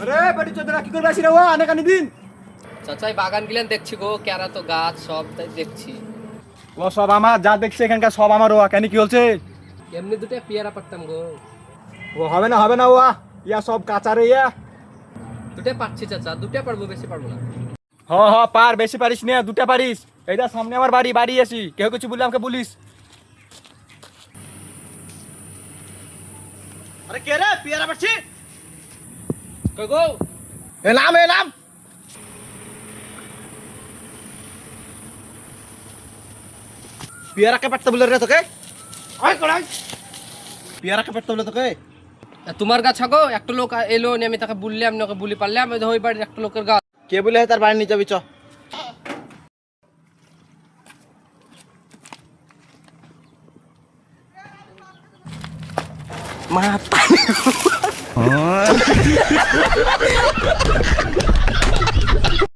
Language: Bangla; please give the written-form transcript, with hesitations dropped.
আরে বাড়ি চোদরা কি করবে আসি রে ও আনে কানি দিন চাচা এই বাগান গিলান দেখছি গো কেরা তো গাছ সব তাই দেখছি। ও সব আমার যা দেখছে এখানকার সব আমার ও কেন কি হচ্ছে এমনি দুটো পেয়ারা পারতাম গো। ও হবে না ও ইয়া সব কাঁচা রে ইয়া দুটো পাচ্ছি চাচা, দুটো পারবো, বেশি পারবো না। হ পার বেশি পারিস না দুটা পারিস এইটা সামনে আমার বাড়ি আসি কেউ কিছু বললে আমাকে বলিস আরে কে রে পিয়ারা পাচ্ছি কই গো এলাম পিয়ারা কে পাটতে বলে রে তোকে ওই কোড়াই পিয়ারা কে পাটতে বলে তোকে তোমার গাছ গো, একটা লোক এলো নি, আমি তাকে বললাম না, ওকে বলি পারলাম ওই বাড়ির একটা লোকের গাছ। কে বলে তার বাড়ি নিয়ে যাবি চ মা